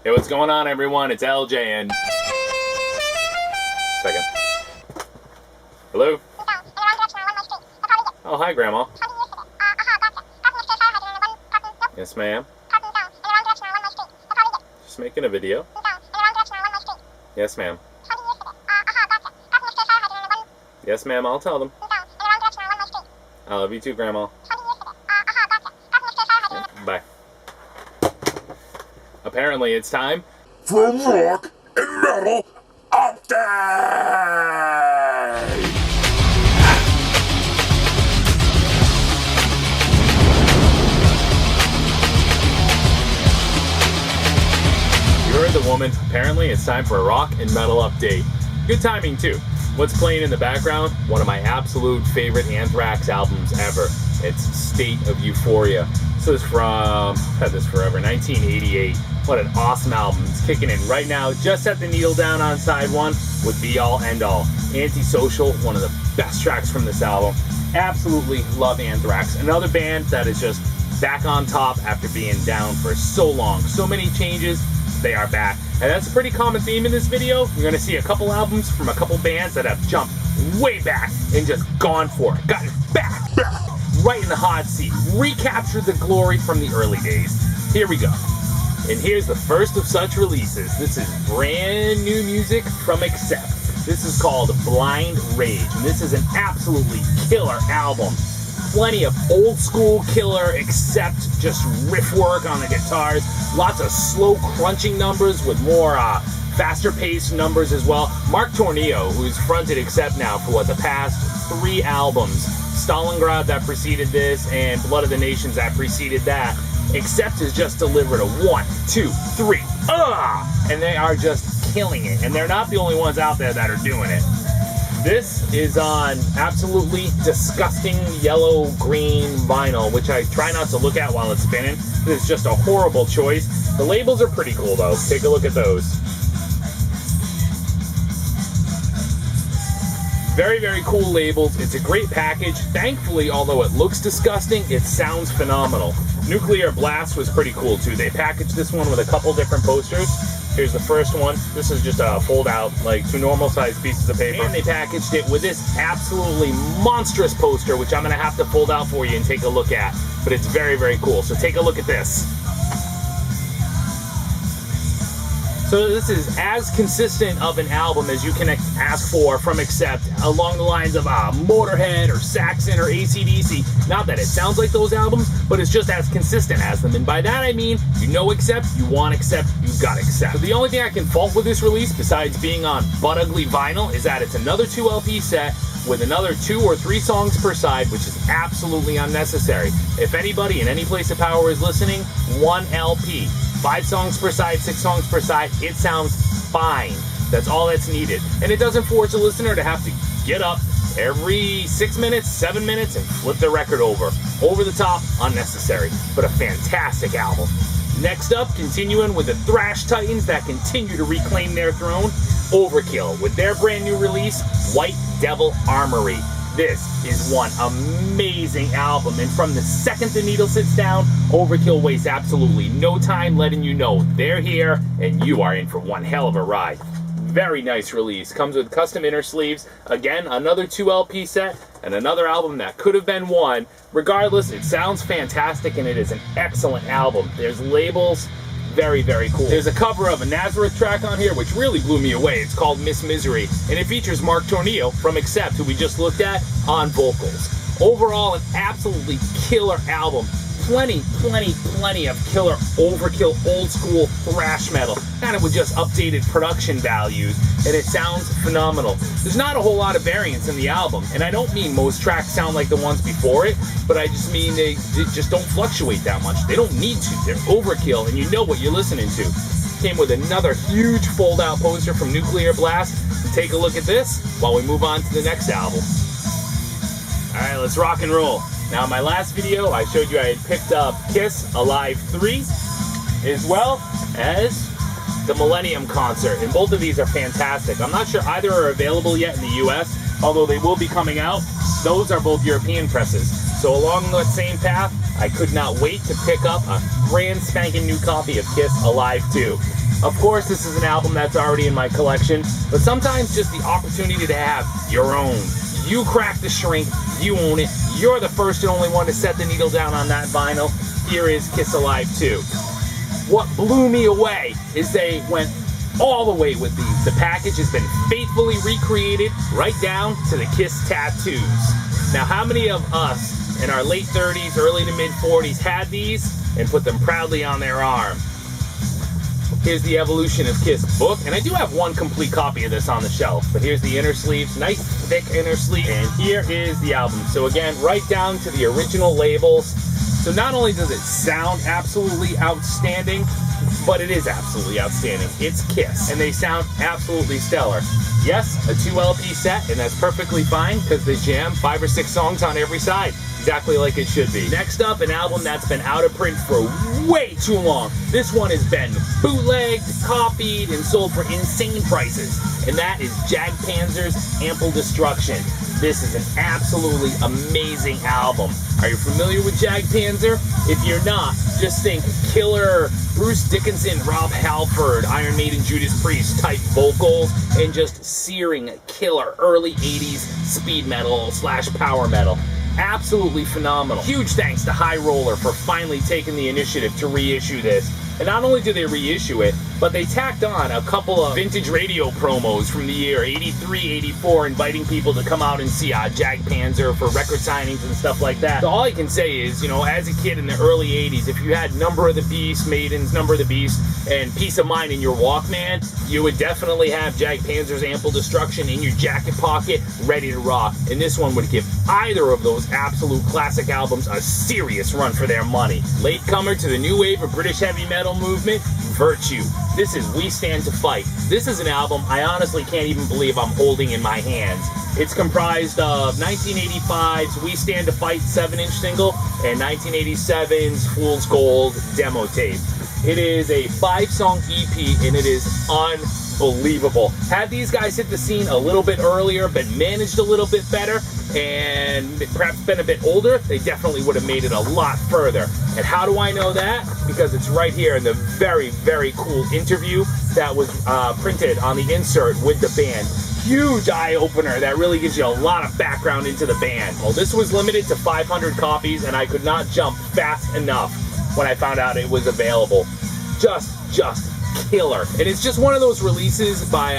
Hey, what's going on, everyone? It's LJ and... Second. Hello? Oh, hi, Grandma. Yes, ma'am. Just making a video. Yes, ma'am. Yes, ma'am, I'll tell them. I love you too, Grandma. Bye. Apparently, it's time for rock and metal update! You heard the woman. Apparently, it's time for a rock and metal update. Good timing, too. What's playing in the background? One of my absolute favorite Anthrax albums ever. It's State of Euphoria. This is from, I've had this forever, 1988. What an awesome album. It's kicking in right now. Just set the needle down on side one with Be All End All. Antisocial, one of the best tracks from this album. Absolutely love Anthrax. Another band that is just back on top after being down for so long. So many changes, they are back. And that's a pretty common theme in this video. You're going to see a couple albums from a couple bands that have jumped way back and just gone for it. Gotten back. Right in the hot seat. Recaptured the glory from the early days. Here we go. And here's the first of such releases. This is brand new music from Accept. This is called Blind Rage. And this is an absolutely killer album. Plenty of old school killer Accept, just riff work on the guitars. Lots of slow crunching numbers with more faster paced numbers as well. Mark Tornillo, who's fronted Accept now for the past 3 albums. Stalingrad that preceded this, and Blood of the Nations that preceded that. Accept has just delivered a 1, 2, 3, and they are just killing it. And they're not the only ones out there that are doing it. This is on absolutely disgusting yellow-green vinyl, which I try not to look at while it's spinning. It's just a horrible choice. The labels are pretty cool, though. Take a look at those. Very, very cool labels. It's a great package. Thankfully, although it looks disgusting, it sounds phenomenal. Nuclear Blast was pretty cool, too. They packaged this one with a couple different posters. Here's the first one. This is just a fold-out, like 2 normal-sized pieces of paper. And they packaged it with this absolutely monstrous poster, which I'm going to have to fold out for you and take a look at. But it's very, very cool. So take a look at this. So this is as consistent of an album as you can ask for from Accept, along the lines of Motorhead or Saxon or AC/DC. Not that it sounds like those albums, but it's just as consistent as them. And by that I mean, you know Accept, you want Accept, you got Accept. So the only thing I can fault with this release, besides being on butt ugly vinyl, is that it's another 2 LP set with another 2 or 3 songs per side, which is absolutely unnecessary. If anybody in any place of power is listening, 1 LP. 5 songs per side, 6 songs per side, it sounds fine. That's all that's needed. And it doesn't force a listener to have to get up every 6 minutes, 7 minutes, and flip the record over. Over the top, unnecessary, but a fantastic album. Next up, continuing with the thrash titans that continue to reclaim their throne, Overkill, with their brand new release, White Devil Armory. This is one amazing album, and from the second the needle sits down, Overkill wastes absolutely no time letting you know they're here, and you are in for one hell of a ride. Very nice release. Comes with custom inner sleeves. Again, another 2 LP set, and another album that could have been 1. Regardless, it sounds fantastic, and it is an excellent album. There's labels. Very, very cool. There's a cover of a Nazareth track on here, which really blew me away. It's called Miss Misery, and it features Mark Tornillo from Accept, who we just looked at, on vocals. Overall, an absolutely killer album. Plenty of killer Overkill old school thrash metal, kind of with just updated production values, and it sounds phenomenal. There's not a whole lot of variance in the album, and I don't mean most tracks sound like the ones before it, but I just mean they just don't fluctuate that much. They don't need to. They're Overkill, and you know what you're listening to. Came with another huge fold-out poster from Nuclear Blast. Take a look at this while we move on to the next album. Alright, let's rock and roll. Now, in my last video, I showed you I had picked up Kiss Alive 3, as well as the Millennium Concert, and both of these are fantastic. I'm not sure either are available yet in the US, although they will be coming out. Those are both European presses. So along that same path, I could not wait to pick up a brand spanking new copy of Kiss Alive 2. Of course, this is an album that's already in my collection, but sometimes just the opportunity to have your own. You crack the shrink, you own it, you're the first and only one to set the needle down on that vinyl. Here is Kiss Alive 2. What blew me away is they went all the way with these. The package has been faithfully recreated right down to the Kiss tattoos. Now, how many of us in our late 30s, early to mid 40s had these and put them proudly on their arm? Here's the Evolution of Kiss book, and I do have one complete copy of this on the shelf, but here's the inner sleeves, nice thick inner sleeve, and here is the album. So again, right down to the original labels. So not only does it sound absolutely outstanding, but it is absolutely outstanding. It's Kiss, and they sound absolutely stellar. Yes, a 2 LP set, and that's perfectly fine because they jam 5 or 6 songs on every side, exactly like it should be. Next up, an album that's been out of print for way too long. This one has been bootlegged, copied, and sold for insane prices, and that is Jagdpanzer's Ample Destruction. This is an absolutely amazing album. Are you familiar with Jagdpanzer? If you're not, just think killer Bruce Dickinson, Rob Halford, Iron Maiden, Judas Priest type vocals, and just searing killer early 80s speed metal / power metal. Absolutely phenomenal. Huge thanks to High Roller for finally taking the initiative to reissue this. And not only did they reissue it, but they tacked on a couple of vintage radio promos from the year 83, 84, inviting people to come out and see Jagdpanzer for record signings and stuff like that. So all I can say is, you know, as a kid in the early 80s, if you had Number of the Beast, Maiden's Number of the Beast, and Peace of Mind in your Walkman, you would definitely have Jagdpanzer's Ample Destruction in your jacket pocket, ready to rock. And this one would give either of those absolute classic albums a serious run for their money. Latecomer to the new wave of British heavy metal movement, Virtue. This is We Stand to Fight. This is an album I honestly can't even believe I'm holding in my hands. It's comprised of 1985's We Stand to Fight 7-inch single and 1987's Fool's Gold demo tape. It is a 5-song EP and it is unbelievable. Had these guys hit the scene a little bit earlier, but managed a little bit better, and perhaps been a bit older, they definitely would have made it a lot further. And how do I know that? Because it's right here in the very, very cool interview that was printed on the insert with the band. Huge eye-opener that really gives you a lot of background into the band. Well, this was limited to 500 copies, and I could not jump fast enough when I found out it was available. Just killer. And it's just one of those releases by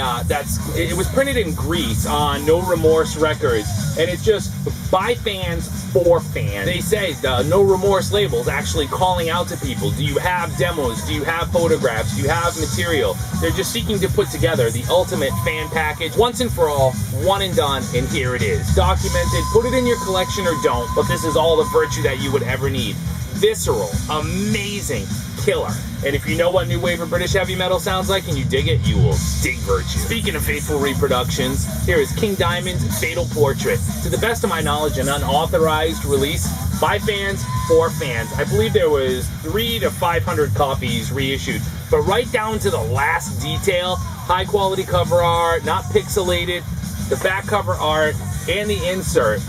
it was printed in Greece on No Remorse Records, and it's just by fans for fans. They say the No Remorse label's actually calling out to people. Do you have demos? Do you have photographs? Do you have material? They're just seeking to put together the ultimate fan package once and for all, one and done, and here it is. Documented, put it in your collection or don't, but this is all the Virtue that you would ever need. Visceral, amazing, killer. And if you know what new wave of British heavy metal sounds like and you dig it, you will dig Virtue. Speaking of faithful reproductions, here is King Diamond's Fatal Portrait. To the best of my knowledge, an unauthorized release by fans for fans. I believe there was 300 to 500 copies reissued, but right down to the last detail, high quality cover art, not pixelated, the back cover art, and the insert.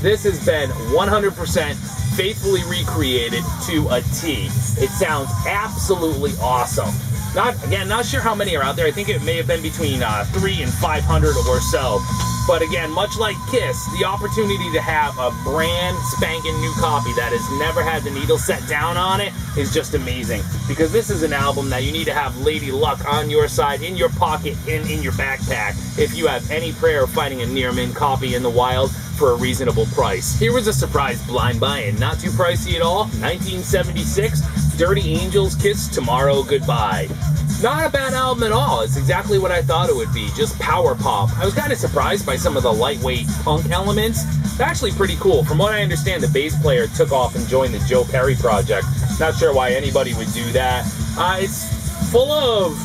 This has been 100% faithfully recreated to a T. It sounds absolutely awesome. Not sure how many are out there. I think it may have been between 300 and 500 or so. But again, much like Kiss, the opportunity to have a brand spanking new copy that has never had the needle set down on it is just amazing. Because this is an album that you need to have Lady Luck on your side, in your pocket, and in your backpack if you have any prayer of finding a near-mint copy in the wild for a reasonable price. Here was a surprise blind buy-in, not too pricey at all. 1976, Dirty Angels Kiss Tomorrow Goodbye. Not a bad album at all. It's exactly what I thought it would be, just power pop. I was kind of surprised by some of the lightweight punk elements. It's actually pretty cool. From what I understand, the bass player took off and joined the Joe Perry project. Not sure why anybody would do that. It's full of,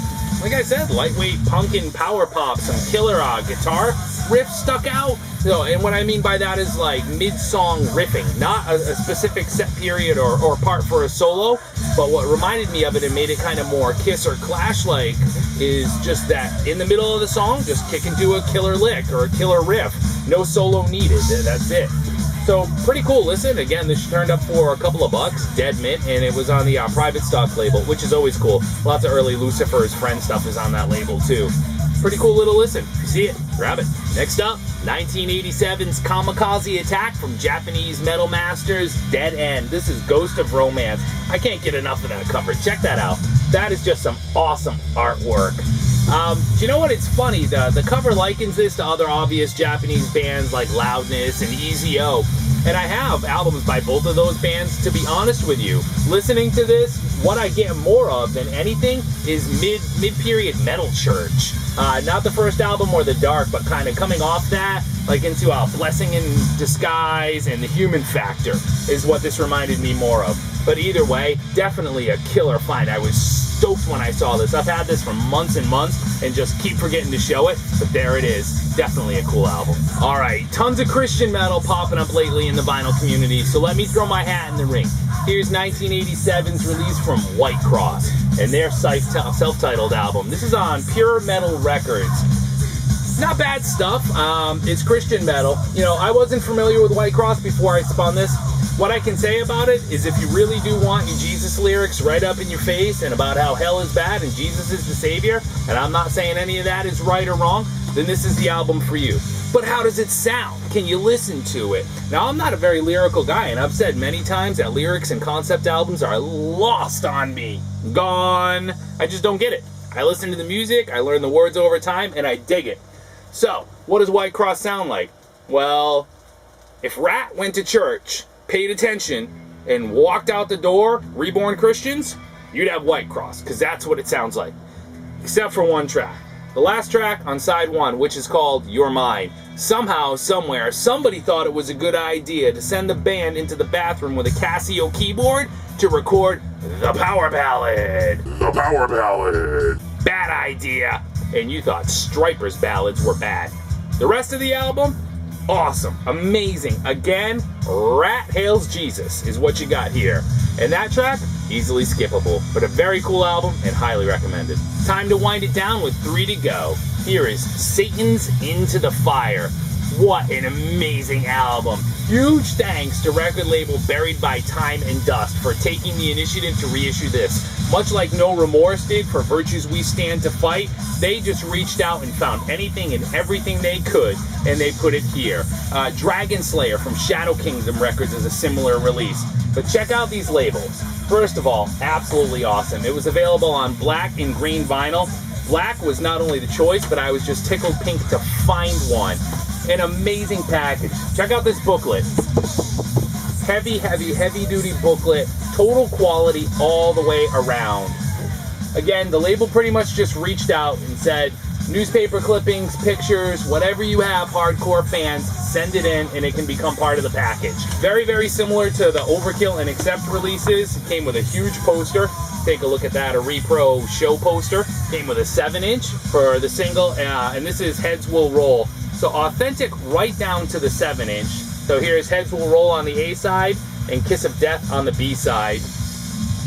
like I said, lightweight punk and power pop, some killer guitar riffs stuck out. So, and what I mean by that is like mid-song riffing, not a specific set period or part for a solo, but what reminded me of it and made it kind of more Kiss or Clash-like is just that in the middle of the song, just kick into a killer lick or a killer riff. No solo needed, that's it. So pretty cool listen. Again, this turned up for a couple of bucks, dead mint, and it was on the private stock label, which is always cool. Lots of early Lucifer's Friend stuff is on that label too. Pretty cool little listen. If you see it, grab it. Next up, 1987's Kamikaze Attack from Japanese metal masters Dead End. This is Ghost of Romance. I can't get enough of that cover. Check that out. That is just some awesome artwork. Do you know what? It's funny. The cover likens this to other obvious Japanese bands like Loudness and EZO. And I have albums by both of those bands. To be honest with you, listening to this, what I get more of than anything is mid-period metal church. Not the first album or The Dark, but kind of coming off that, like into Blessing in Disguise and The Human Factor is what this reminded me more of. But either way, definitely a killer find. I was stoked when I saw this. I've had this for months and months and just keep forgetting to show it, but there it is. Definitely a cool album. All right, tons of Christian metal popping up lately in the vinyl community, so let me throw my hat in the ring. Here's 1987's release from White Cross and their self-titled album. This is on Pure Metal Records. Not bad stuff. It's Christian metal. You know, I wasn't familiar with White Cross before I spun this. What I can say about it is if you really do want your Jesus lyrics right up in your face and about how hell is bad and Jesus is the savior, and I'm not saying any of that is right or wrong, then this is the album for you. But how does it sound? Can you listen to it? Now, I'm not a very lyrical guy, and I've said many times that lyrics and concept albums are lost on me. Gone. I just don't get it. I listen to the music, I learn the words over time, and I dig it. So, what does White Cross sound like? Well, if Rat went to church, paid attention, and walked out the door, reborn Christians, you'd have White Cross, because that's what it sounds like. Except for one track. The last track on side one, which is called You're Mine. Somehow, somewhere, somebody thought it was a good idea to send the band into the bathroom with a Casio keyboard to record the power ballad. The power ballad. Bad idea. And you thought Striper's ballads were bad. The rest of the album, awesome, amazing. Again, Rat Hails Jesus is what you got here. And that track, easily skippable, but a very cool album and highly recommended. Time to wind it down with 3 to go. Here is Satan's Into the Fire. What an amazing album. Huge thanks to record label Buried by Time and Dust for taking the initiative to reissue this. Much like No Remorse did for Virtues We Stand to Fight, they just reached out and found anything and everything they could, and they put it here. Dragon Slayer from Shadow Kingdom Records is a similar release. But check out these labels. First of all, absolutely awesome. It was available on black and green vinyl. Black was not only the choice, but I was just tickled pink to find one. An amazing package. Check out this booklet. Heavy duty booklet. Total quality all the way around. Again, the label pretty much just reached out and said, newspaper clippings, pictures, whatever you have, hardcore fans, send it in and it can become part of the package. Very similar to the Overkill and Accept releases. It came with a huge poster. Take a look at that, a Repro show poster. Came with a 7-inch for the single, and this is Heads Will Roll. So authentic right down to the 7-inch. So here's Heads Will Roll on the A side and Kiss of Death on the B side.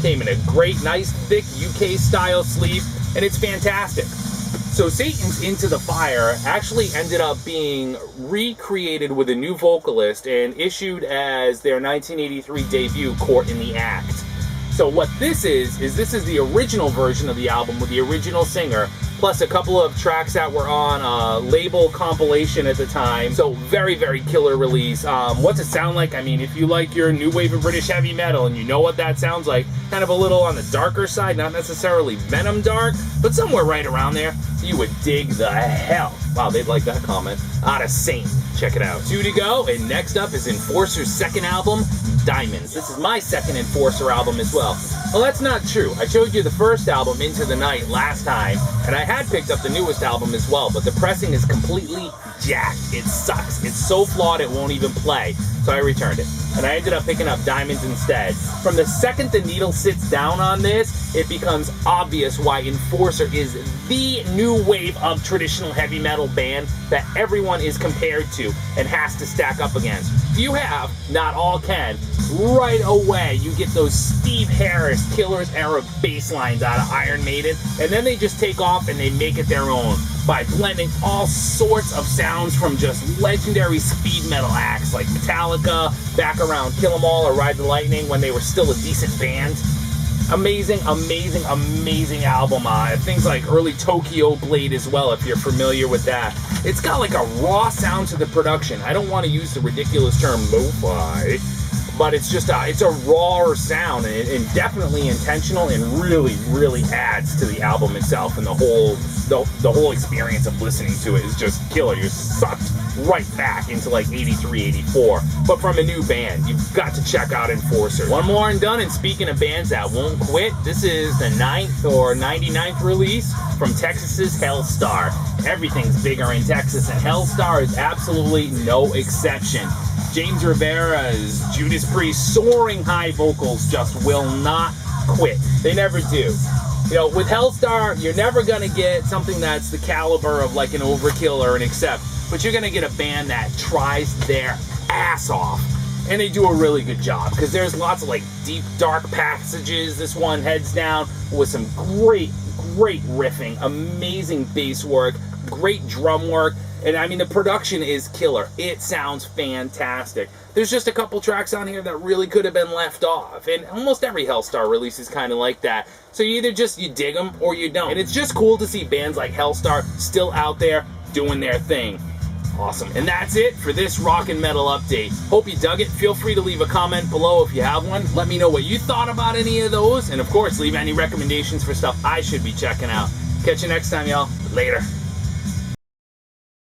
Came in a great, nice, thick UK style sleeve, and it's fantastic. So Satan's Into the Fire actually ended up being recreated with a new vocalist and issued as their 1983 debut, Court in the Act. So what this is this is the original version of the album with the original singer, plus a couple of tracks that were on a label compilation at the time. So very killer release. What's it sound like? I mean, if you like your new wave of British heavy metal and you know what that sounds like, kind of a little on the darker side, not necessarily Venom dark, but somewhere right around there, you would dig the hell. Wow, they'd like that comment. Out of Saint. Check it out. 2 to go, and next up is Enforcer's second album, Diamonds. This is my second Enforcer album as well. Well, that's not true. I showed you the first album, Into the Night, last time, and I had picked up the newest album as well, but the pressing is completely jacked. It sucks. It's so flawed it won't even play. So I returned it, and I ended up picking up Diamonds instead. From the second the needle sits down on this, it becomes obvious why Enforcer is the new wave of traditional heavy metal band that everyone is compared to and has to stack up against. Few have, not all can, right away you get those Steve Harris Killers era bass lines out of Iron Maiden, and then they just take off and they make it their own by blending all sorts of sounds from just legendary speed metal acts like Metallica, back around Kill 'Em All or Ride the Lightning when they were still a decent band. Amazing, amazing, amazing album. Things like early Tokyo Blade as well, if you're familiar with that. It's got like a raw sound to the production. I don't want to use the ridiculous term lo-fi, but it's just it's a rawer sound and definitely intentional, and really, really adds to the album itself, and the whole experience of listening to it is just killer. You're sucked right back into like 83, 84, but from a new band. You've got to check out Enforcer. One more and done, and speaking of bands that won't quit, this is the 9th or 99th release from Texas's Helstar. Everything's bigger in Texas, and Helstar is absolutely no exception. James Rivera's Judas Priest soaring high vocals just will not quit. They never do. You know, with Helstar, you're never going to get something that's the caliber of like an Overkill or an Accept, but you're going to get a band that tries their ass off. And they do a really good job, because there's lots of like deep, dark passages. This one heads down with some great riffing, amazing bass work, great drum work. And I mean, the production is killer. It sounds fantastic. There's just a couple tracks on here that really could have been left off. And almost every Helstar release is kind of like that. So you either you dig them or you don't. And it's just cool to see bands like Helstar still out there doing their thing. Awesome. And that's it for this rock and metal update. Hope you dug it. Feel free to leave a comment below if you have one. Let me know what you thought about any of those. And of course, leave any recommendations for stuff I should be checking out. Catch you next time, y'all. Later.